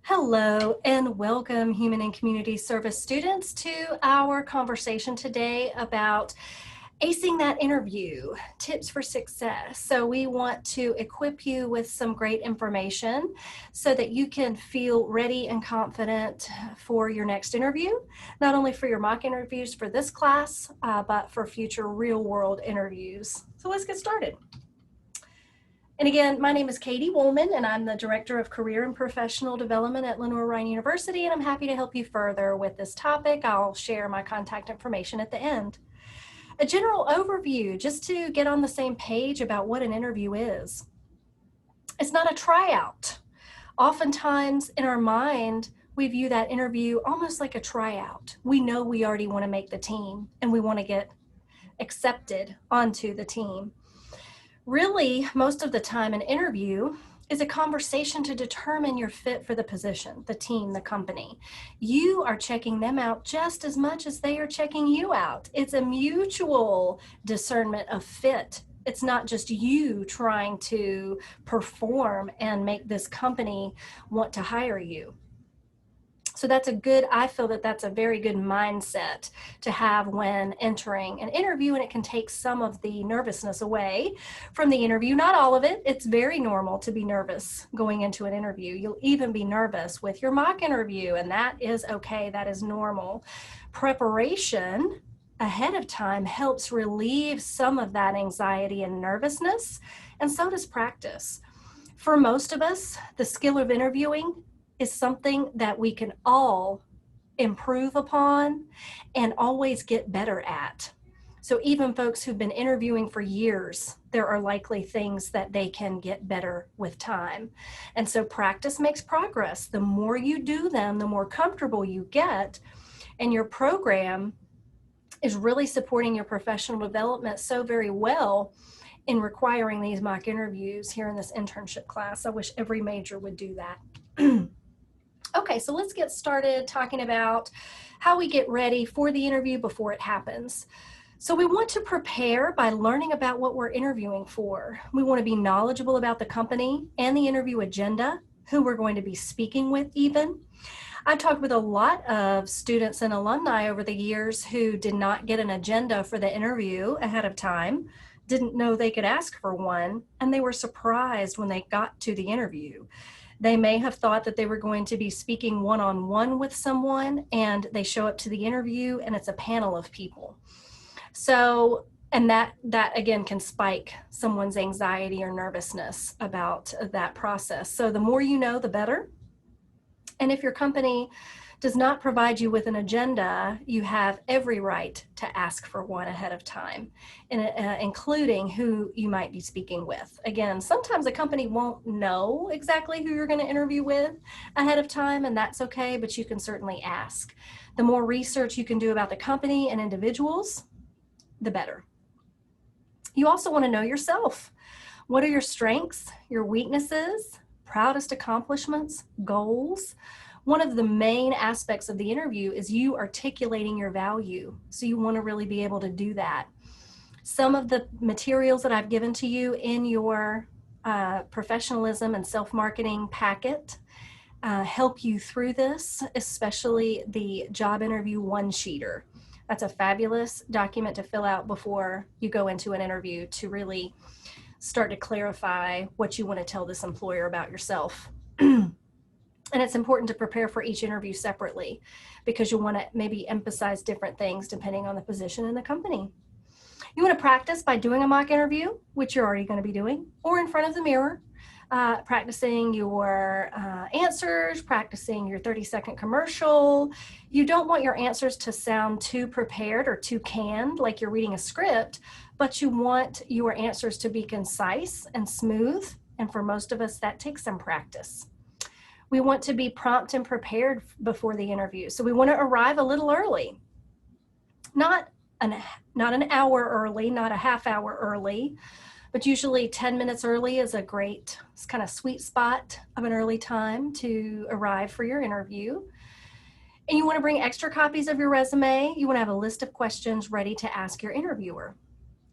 Hello and welcome, Human and Community Service students, to our conversation today about acing that interview, tips for success. So we want to equip you with some great information so that you can feel ready and confident for your next interview, not only for your mock interviews for this class, but for future real-world interviews. So let's get started. And again, my name is Katie Woolman, and I'm the Director of Career and Professional Development at Lenoir-Rhyne University, and I'm happy to help you further with this topic. I'll share my contact information at the end. A general overview, just to get on the same page about what an interview is. It's not a tryout. Oftentimes in our mind, we view that interview almost like a tryout. We know we already want to make the team, and we want to get accepted onto the team. Really, most of the time, an interview is a conversation to determine your fit for the position, the team, the company. You are checking them out just as much as they are checking you out. It's a mutual discernment of fit. It's not just you trying to perform and make this company want to hire you. So I feel that that's a very good mindset to have when entering an interview, and it can take some of the nervousness away from the interview. Not all of it. It's very normal to be nervous going into an interview. You'll even be nervous with your mock interview, and that is okay. That is normal. Preparation ahead of time helps relieve some of that anxiety and nervousness, and so does practice. For most of us, the skill of interviewing is something that we can all improve upon and always get better at. So even folks who've been interviewing for years, there are likely things that they can get better with time. And so practice makes progress. The more you do them, the more comfortable you get, and your program is really supporting your professional development so very well in requiring these mock interviews here in this internship class. I wish every major would do that. Okay, so let's get started talking about how we get ready for the interview before it happens. So we want to prepare by learning about what we're interviewing for. We want to be knowledgeable about the company and the interview agenda, who we're going to be speaking with even. I've talked with a lot of students and alumni over the years who did not get an agenda for the interview ahead of time, didn't know they could ask for one, and they were surprised when they got to the interview. They may have thought that they were going to be speaking one-on-one with someone, and they show up to the interview and it's a panel of people. So, and that again can spike someone's anxiety or nervousness about that process. So the more you know, the better. And if your company does not provide you with an agenda, you have every right to ask for one ahead of time, including who you might be speaking with. Again, sometimes a company won't know exactly who you're going to interview with ahead of time, and that's okay, but you can certainly ask. The more research you can do about the company and individuals, the better. You also want to know yourself. What are your strengths, your weaknesses, proudest accomplishments, goals? One of the main aspects of the interview is you articulating your value. So you want to really be able to do that. Some of the materials that I've given to you in your professionalism and self-marketing packet help you through this, especially the job interview one-sheeter. That's a fabulous document to fill out before you go into an interview to really start to clarify what you want to tell this employer about yourself. And it's important to prepare for each interview separately because you'll want to maybe emphasize different things depending on the position in the company. You want to practice by doing a mock interview, which you're already going to be doing, or in front of the mirror, practicing your answers, practicing your 30-second commercial. You don't want your answers to sound too prepared or too canned, like you're reading a script, but you want your answers to be concise and smooth. And for most of us, that takes some practice. We want to be prompt and prepared before the interview. So we want to arrive a little early, not an hour early, not a half hour early, but usually 10 minutes early is a great, it's kind of sweet spot of an early time to arrive for your interview. And you want to bring extra copies of your resume. You want to have a list of questions ready to ask your interviewer.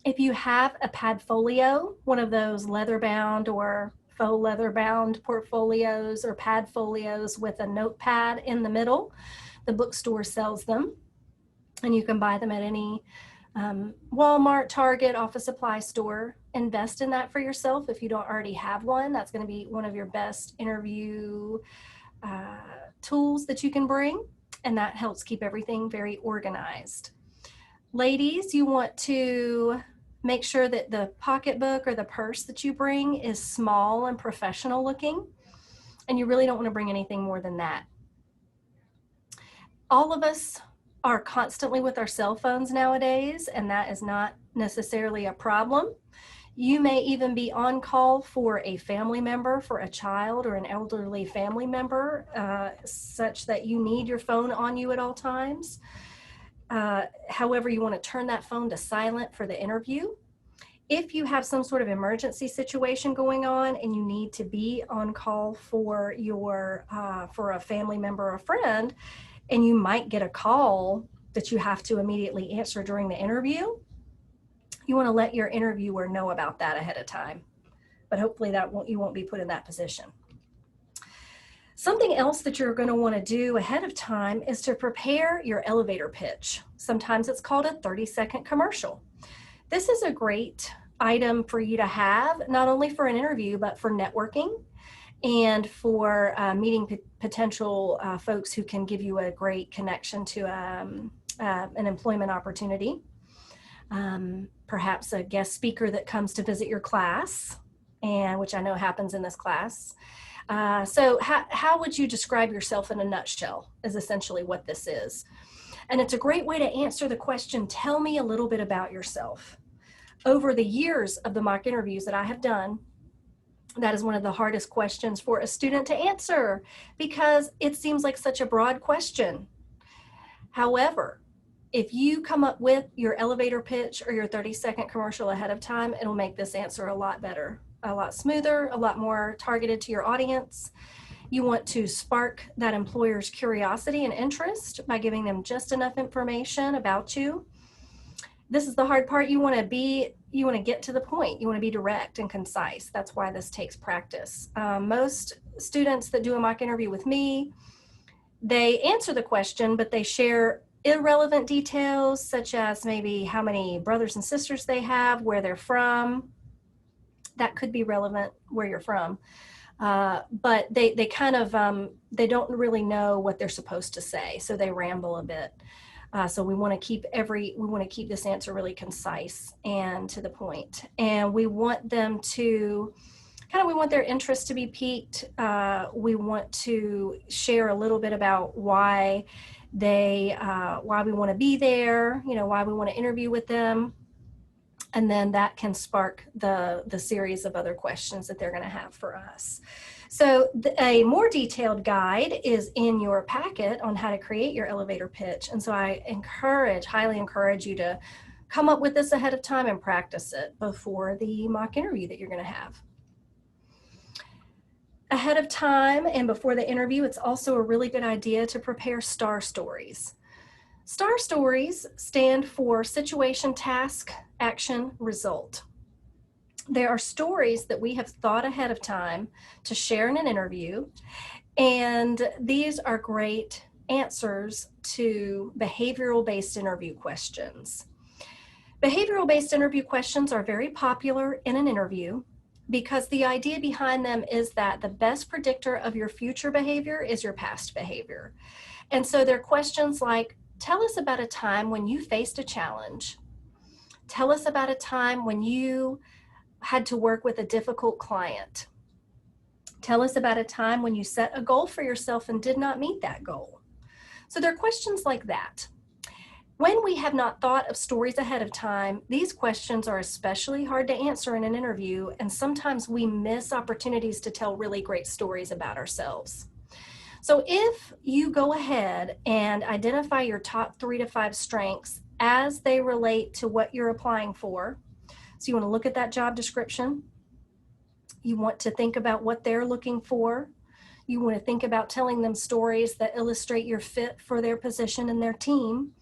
If you have a Padfolio, one of those leather bound or faux leather bound portfolios or pad folios with a notepad in the middle. The bookstore sells them, and you can buy them at any Walmart, Target, office supply store. Invest in that for yourself if you don't already have one. That's going to be one of your best interview tools that you can bring, and that helps keep everything very organized. Ladies, you want to make sure that the pocketbook or the purse that you bring is small and professional looking, and you really don't want to bring anything more than that. All of us are constantly with our cell phones nowadays, and that is not necessarily a problem. You may even be on call for a family member, for a child or an elderly family member, such that you need your phone on you at all times. However, you want to turn that phone to silent for the interview. If you have some sort of emergency situation going on and you need to be on call for for a family member or a friend, and you might get a call that you have to immediately answer during the interview, you want to let your interviewer know about that ahead of time. But hopefully you won't be put in that position. Something else that you're going to want to do ahead of time is to prepare your elevator pitch. Sometimes it's called a 30-second commercial. This is a great item for you to have, not only for an interview, but for networking and for meeting potential folks who can give you a great connection to an employment opportunity. Perhaps a guest speaker that comes to visit your class, and which I know happens in this class. So how would you describe yourself in a nutshell is essentially what this is. And it's a great way to answer the question, tell me a little bit about yourself. Over the years of the mock interviews that I have done, that is one of the hardest questions for a student to answer because it seems like such a broad question. However, if you come up with your elevator pitch or your 30-second commercial ahead of time, it'll make this answer a lot better, a lot smoother, a lot more targeted to your audience. You want to spark that employer's curiosity and interest by giving them just enough information about you. This is the hard part. You want to get to the point. You want to be direct and concise. That's why this takes practice. Most students that do a mock interview with me, they answer the question, but they share irrelevant details such as maybe how many brothers and sisters they have, where they're from. That could be relevant where you're from. But they kind of, they don't really know what they're supposed to say. So they ramble a bit. So we want to keep this answer really concise and to the point. And we want them to we want their interest to be piqued. We want to share a little bit about why we want to be there, why we want to interview with them. And then that can spark the series of other questions that they're going to have for us. So a more detailed guide is in your packet on how to create your elevator pitch. And so I highly encourage you to come up with this ahead of time and practice it before the mock interview that you're going to have. Ahead of time and before the interview, it's also a really good idea to prepare STAR stories. STAR stories stand for situation, task, action, result. There are stories that we have thought ahead of time to share in an interview, and these are great answers to behavioral-based interview questions. Behavioral-based interview questions are very popular in an interview because the idea behind them is that the best predictor of your future behavior is your past behavior. And so they're questions like, tell us about a time when you faced a challenge. Tell us about a time when you had to work with a difficult client. Tell us about a time when you set a goal for yourself and did not meet that goal. So there are questions like that. When we have not thought of stories ahead of time, these questions are especially hard to answer in an interview, and sometimes we miss opportunities to tell really great stories about ourselves. So if you go ahead and identify your top 3 to 5 strengths as they relate to what you're applying for, so you want to look at that job description, you want to think about what they're looking for, you want to think about telling them stories that illustrate your fit for their position and their team,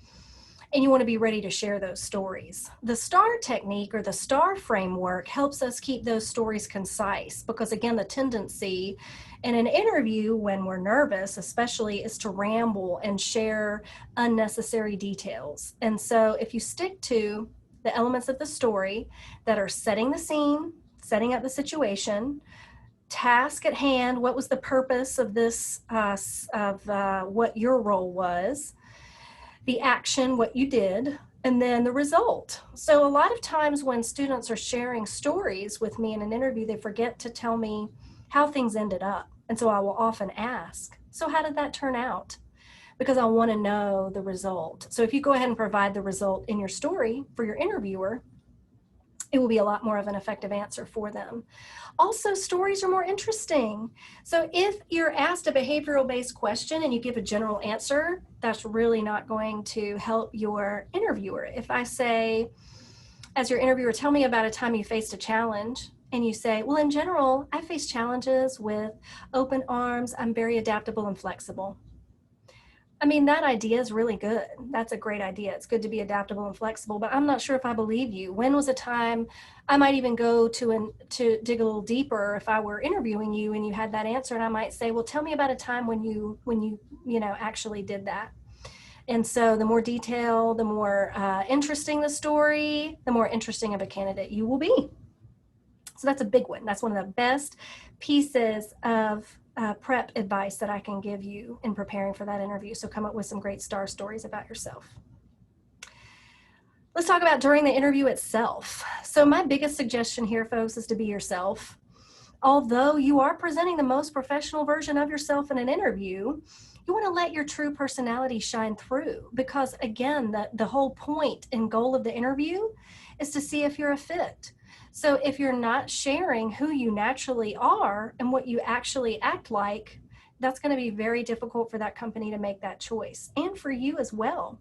and you want to be ready to share those stories. The STAR technique or the STAR framework helps us keep those stories concise because, again, the tendency in an interview when we're nervous, especially, is to ramble and share unnecessary details. And so if you stick to the elements of the story that are setting the scene, setting up the situation, task at hand, what was the purpose of this, what your role was, the action, what you did, and then the result. So a lot of times when students are sharing stories with me in an interview, they forget to tell me how things ended up. And so I will often ask, so how did that turn out? Because I want to know the result. So if you go ahead and provide the result in your story for your interviewer, it will be a lot more of an effective answer for them. Also, stories are more interesting. So if you're asked a behavioral-based question and you give a general answer, that's really not going to help your interviewer. If I say, as your interviewer, tell me about a time you faced a challenge, and you say, well, in general, I face challenges with open arms. I'm very adaptable and flexible. I mean, that idea is really good. That's a great idea. It's good to be adaptable and flexible, but I'm not sure if I believe you. When was a time, I might even go to dig a little deeper if I were interviewing you and you had that answer, and I might say, well, tell me about a time when you actually did that. And so the more detail, the more interesting the story, the more interesting of a candidate you will be. So that's a big one. That's one of the best pieces of prep advice that I can give you in preparing for that interview. So come up with some great STAR stories about yourself. Let's talk about during the interview itself. So my biggest suggestion here, folks, is to be yourself. Although you are presenting the most professional version of yourself in an interview, you want to let your true personality shine through because, again, the whole point and goal of the interview is to see if you're a fit. So if you're not sharing who you naturally are and what you actually act like, that's going to be very difficult for that company to make that choice, and for you as well.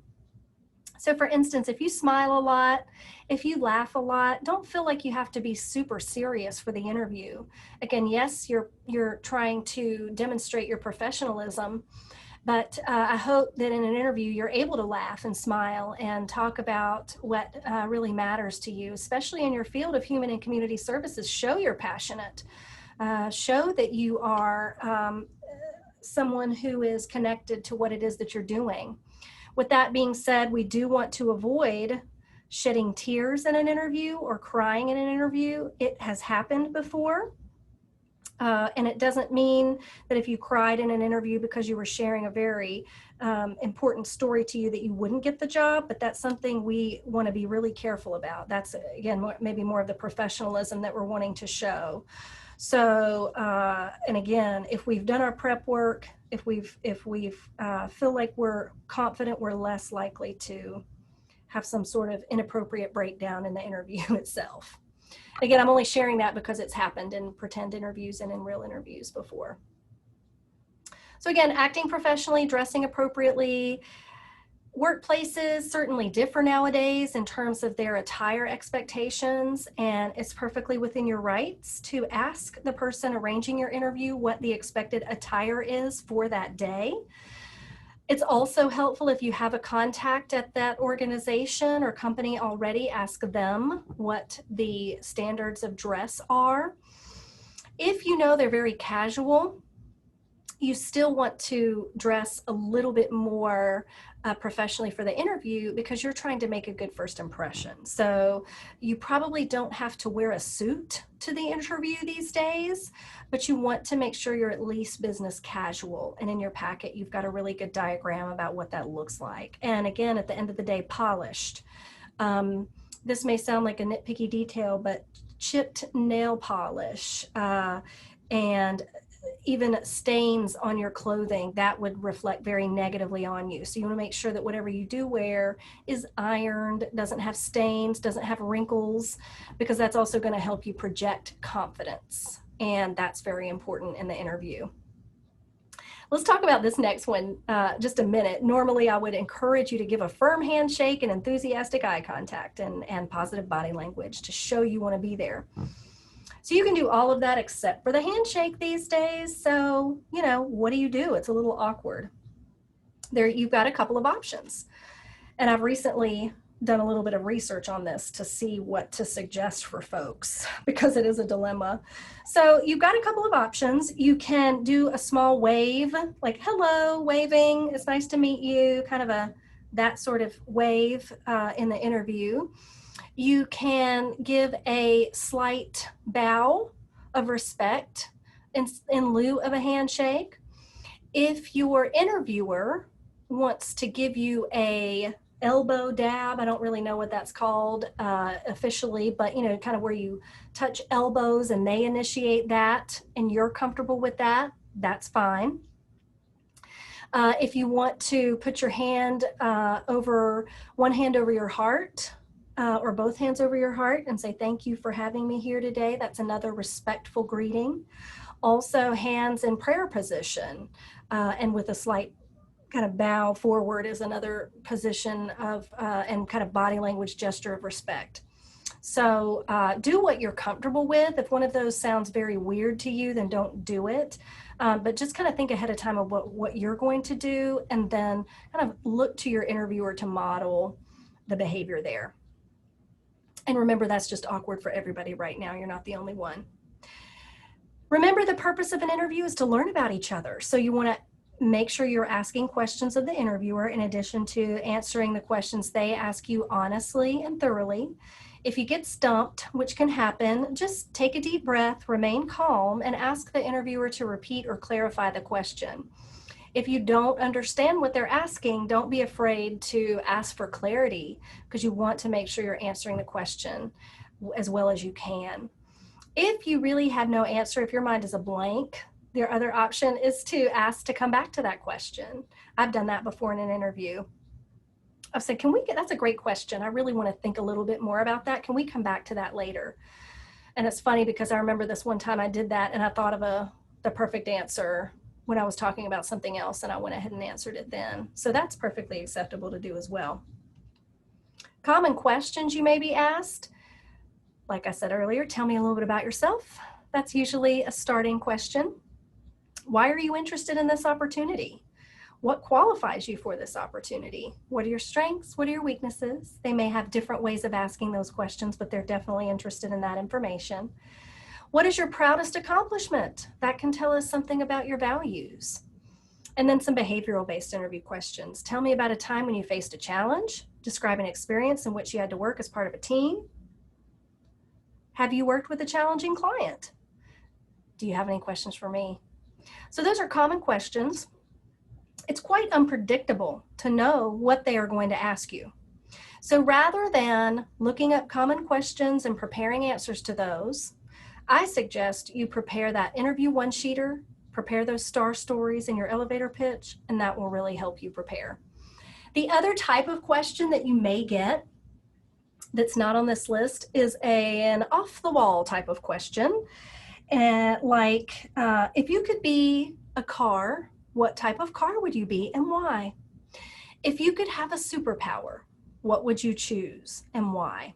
So for instance, if you smile a lot, if you laugh a lot, don't feel like you have to be super serious for the interview. Again, yes, you're trying to demonstrate your professionalism, but I hope that in an interview, you're able to laugh and smile and talk about what really matters to you, especially in your field of human and community services. Show you're passionate. Show that you are someone who is connected to what it is that you're doing. With that being said, we do want to avoid shedding tears in an interview or crying in an interview. It has happened before. And it doesn't mean that if you cried in an interview because you were sharing a very important story to you that you wouldn't get the job, but that's something we want to be really careful about. That's, again, maybe more of the professionalism that we're wanting to show. So, and again, if we've done our prep work, if we've feel like we're confident, we're less likely to have some sort of inappropriate breakdown in the interview itself. Again, I'm only sharing that because it's happened in pretend interviews and in real interviews before. So again, acting professionally, dressing appropriately. Workplaces certainly differ nowadays in terms of their attire expectations, and it's perfectly within your rights to ask the person arranging your interview what the expected attire is for that day. It's also helpful if you have a contact at that organization or company already, ask them what the standards of dress are. If you know they're very casual, you still want to dress a little bit more professionally for the interview because you're trying to make a good first impression. So you probably don't have to wear a suit to the interview these days, but you want to make sure you're at least business casual. And in your packet, you've got a really good diagram about what that looks like. And again, at the end of the day, polished. This may sound like a nitpicky detail, but chipped nail polish and even stains on your clothing, that would reflect very negatively on you. So you want to make sure that whatever you do wear is ironed, doesn't have stains, doesn't have wrinkles, because that's also going to help you project confidence. And that's very important in the interview. Let's talk about this next one just a minute. Normally, I would encourage you to give a firm handshake and enthusiastic eye contact and positive body language to show you want to be there. So you can do all of that except for the handshake these days. So, what do you do? It's a little awkward. There, you've got a couple of options. And I've recently done a little bit of research on this to see what to suggest for folks because it is a dilemma. So you've got a couple of options. You can do a small wave, like hello, waving, it's nice to meet you, kind of that sort of wave in the interview. You can give a slight bow of respect in lieu of a handshake. If your interviewer wants to give you a elbow dab, I don't really know what that's called officially, but kind of where you touch elbows and they initiate that and you're comfortable with that, that's fine. If you want to put your hand one hand over your heart or both hands over your heart and say thank you for having me here today, that's another respectful greeting. Also, hands in prayer position and with a slight kind of bow forward is another position of and kind of body language gesture of respect. So do what you're comfortable with. If one of those sounds very weird to you, then don't do it. But just kind of think ahead of time of what you're going to do, and then kind of look to your interviewer to model the behavior there. And remember, that's just awkward for everybody right now. You're not the only one. Remember, the purpose of an interview is to learn about each other. So you want to make sure you're asking questions of the interviewer in addition to answering the questions they ask you honestly and thoroughly. If you get stumped, which can happen, just take a deep breath, remain calm, and ask the interviewer to repeat or clarify the question. If you don't understand what they're asking, don't be afraid to ask for clarity because you want to make sure you're answering the question as well as you can. If you really have no answer, if your mind is a blank, their other option is to ask to come back to that question. I've done that before in an interview. I've said, that's a great question. I really want to think a little bit more about that. Can we come back to that later? And it's funny because I remember this one time I did that and I thought of the perfect answer when I was talking about something else and I went ahead and answered it then. So that's perfectly acceptable to do as well. Common questions you may be asked. Like I said earlier, tell me a little bit about yourself. That's usually a starting question. Why are you interested in this opportunity? What qualifies you for this opportunity? What are your strengths? What are your weaknesses? They may have different ways of asking those questions, but they're definitely interested in that information. What is your proudest accomplishment? That can tell us something about your values. And then some behavioral-based interview questions. Tell me about a time when you faced a challenge. Describe an experience in which you had to work as part of a team. Have you worked with a challenging client? Do you have any questions for me? So those are common questions. It's quite unpredictable to know what they are going to ask you. So rather than looking up common questions and preparing answers to those, I suggest you prepare that interview one-sheeter, prepare those star stories in your elevator pitch, and that will really help you prepare. The other type of question that you may get that's not on this list is an off-the-wall type of question. Like, if you could be a car, what type of car would you be and why? If you could have a superpower, what would you choose and why?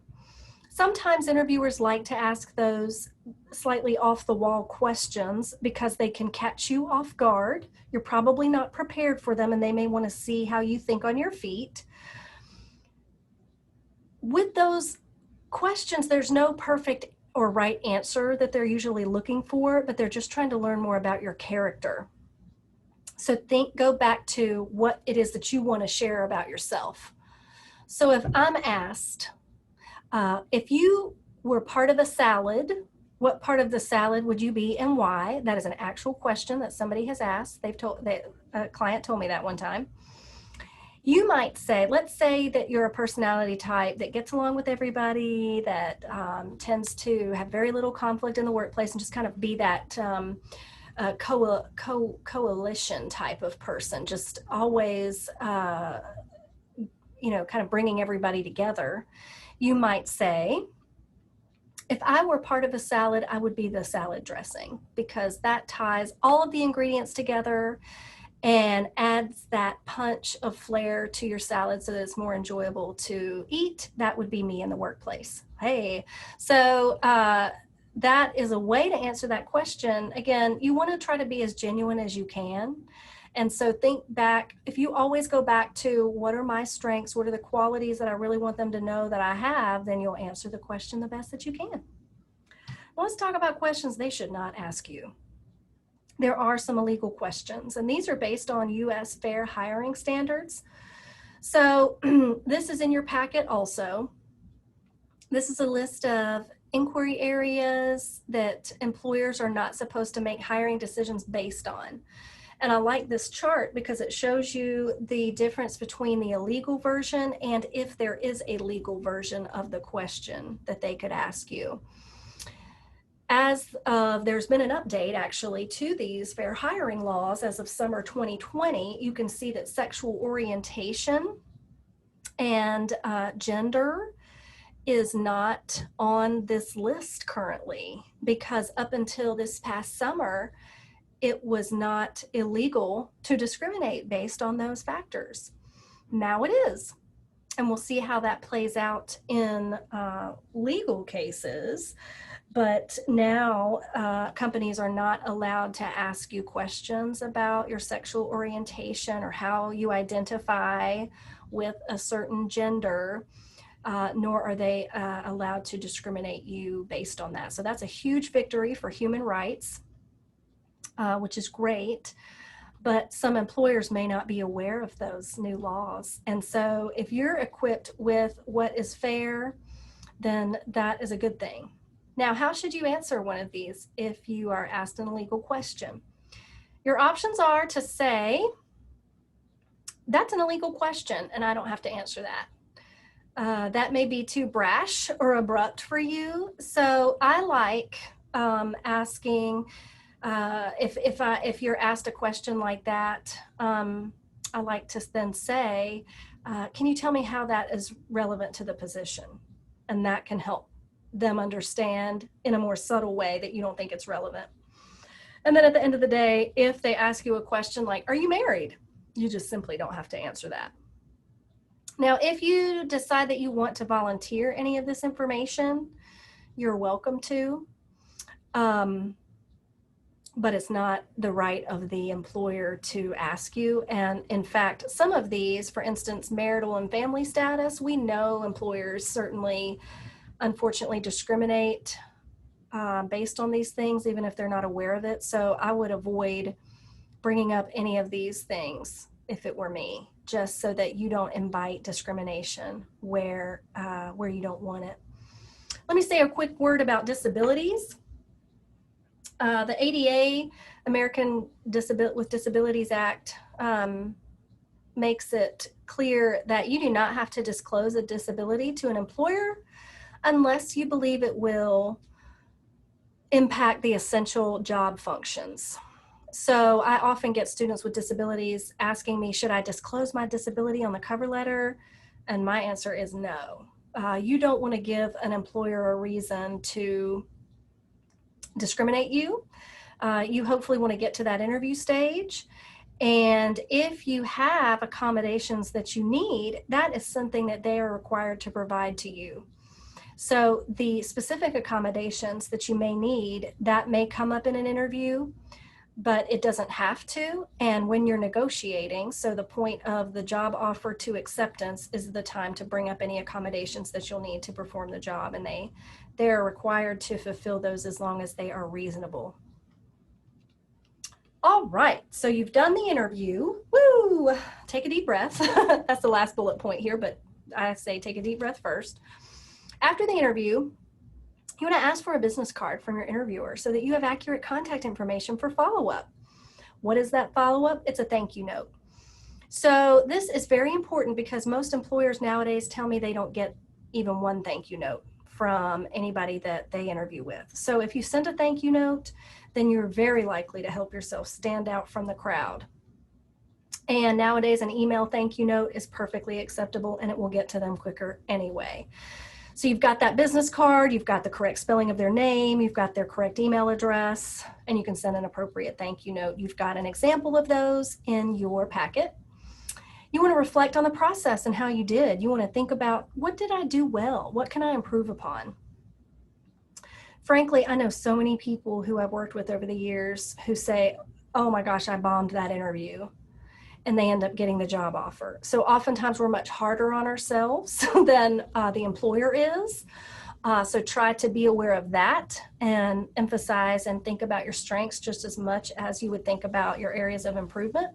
Sometimes interviewers like to ask those slightly off-the-wall questions because they can catch you off guard. You're probably not prepared for them and they may want to see how you think on your feet. With those questions, there's no perfect or right answer that they're usually looking for, but they're just trying to learn more about your character. So go back to what it is that you want to share about yourself. So if I'm asked, if you were part of a salad, what part of the salad would you be and why? That is an actual question that somebody has asked. A client told me that one time. You might say, let's say that you're a personality type that gets along with everybody, that tends to have very little conflict in the workplace and just kind of be that coalition type of person, just always, kind of bringing everybody together. You might say, if I were part of a salad, I would be the salad dressing because that ties all of the ingredients together and adds that punch of flair to your salad so that it's more enjoyable to eat. That would be me in the workplace. Hey, so that is a way to answer that question. Again, you want to try to be as genuine as you can And so think back, if you always go back to what are my strengths, what are the qualities that I really want them to know that I have, then you'll answer the question the best that you can. Well, let's talk about questions they should not ask you. There are some illegal questions, and these are based on U.S. fair hiring standards. So this is in your packet also. This is a list of inquiry areas that employers are not supposed to make hiring decisions based on. And I like this chart because it shows you the difference between the illegal version and if there is a legal version of the question that they could ask you. As there's been an update actually to these fair hiring laws as of summer 2020, you can see that sexual orientation and gender is not on this list currently, because up until this past summer, it was not illegal to discriminate based on those factors. Now it is. And we'll see how that plays out in legal cases. But now companies are not allowed to ask you questions about your sexual orientation or how you identify with a certain gender, nor are they allowed to discriminate you based on that. So that's a huge victory for human rights, which is great. But some employers may not be aware of those new laws. And so if you're equipped with what is fair, then that is a good thing. Now, how should you answer one of these if you are asked an illegal question? Your options are to say, that's an illegal question and I don't have to answer that. That may be too brash or abrupt for you. So I like asking, if you're asked a question like that, I like to then say, can you tell me how that is relevant to the position? And that can help them understand in a more subtle way that you don't think it's relevant. And then at the end of the day, if they ask you a question like, are you married? You just simply don't have to answer that. Now, if you decide that you want to volunteer any of this information, you're welcome to. But it's not the right of the employer to ask you. And in fact, some of these, for instance, marital and family status, we know employers certainly, unfortunately, discriminate based on these things, even if they're not aware of it. So I would avoid bringing up any of these things if it were me, just so that you don't invite discrimination where you don't want it. Let me say a quick word about disabilities. The ADA, American with Disabilities Act, makes it clear that you do not have to disclose a disability to an employer unless you believe it will impact the essential job functions. So I often get students with disabilities asking me, should I disclose my disability on the cover letter? And my answer is no. You don't want to give an employer a reason to discriminate you. You hopefully want to get to that interview stage. And if you have accommodations that you need, that is something that they are required to provide to you. So the specific accommodations that you may need, that may come up in an interview, but it doesn't have to. And when you're negotiating, so the point of the job offer to acceptance is the time to bring up any accommodations that you'll need to perform the job. And they're required to fulfill those as long as they are reasonable. All right, so you've done the interview. Woo! Take a deep breath. That's the last bullet point here, but I say take a deep breath first. After the interview, you want to ask for a business card from your interviewer so that you have accurate contact information for follow-up. What is that follow-up? It's a thank you note. So this is very important because most employers nowadays tell me they don't get even one thank you note from anybody that they interview with. So if you send a thank you note, then you're very likely to help yourself stand out from the crowd. And nowadays, an email thank you note is perfectly acceptable and it will get to them quicker anyway. So you've got that business card, you've got the correct spelling of their name, you've got their correct email address, and you can send an appropriate thank you note. You've got an example of those in your packet. You want to reflect on the process and how you did. You want to think about, what did I do well? What can I improve upon? Frankly, I know so many people who I've worked with over the years who say, oh my gosh, I bombed that interview. and they end up getting the job offer. So oftentimes we're much harder on ourselves than the employer is. So try to be aware of that and emphasize and think about your strengths just as much as you would think about your areas of improvement.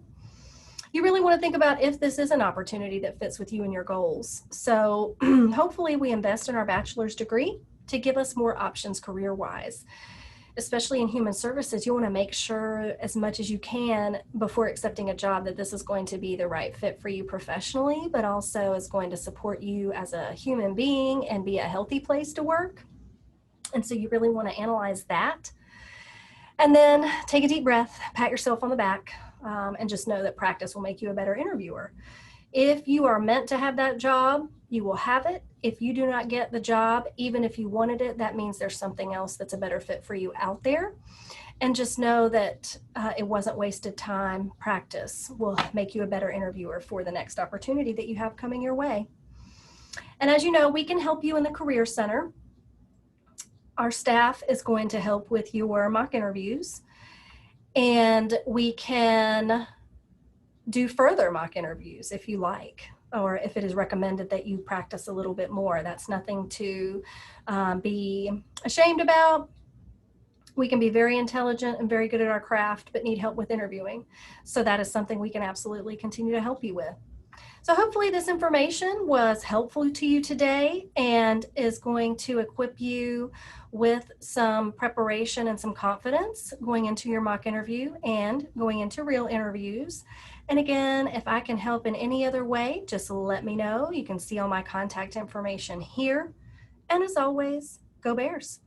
You really want to think about if this is an opportunity that fits with you and your goals. So hopefully we invest in our bachelor's degree to give us more options career-wise. Especially in human services, you want to make sure as much as you can before accepting a job that this is going to be the right fit for you professionally, but also is going to support you as a human being and be a healthy place to work. And so you really want to analyze that. And then take a deep breath, pat yourself on the back, and just know that practice will make you a better interviewer. If you are meant to have that job, you will have it. If you do not get the job, even if you wanted it, that means there's something else that's a better fit for you out there. And just know that it wasn't wasted time. Practice will make you a better interviewer for the next opportunity that you have coming your way. And as you know, we can help you in the Career Center. Our staff is going to help with your mock interviews, and we can do further mock interviews if you like, or if it is recommended that you practice a little bit more. That's nothing to be ashamed about. We can be very intelligent and very good at our craft, but need help with interviewing. So that is something we can absolutely continue to help you with. So hopefully this information was helpful to you today and is going to equip you with some preparation and some confidence going into your mock interview and going into real interviews. And again, if I can help in any other way, just let me know. You can see all my contact information here. And as always, go Bears.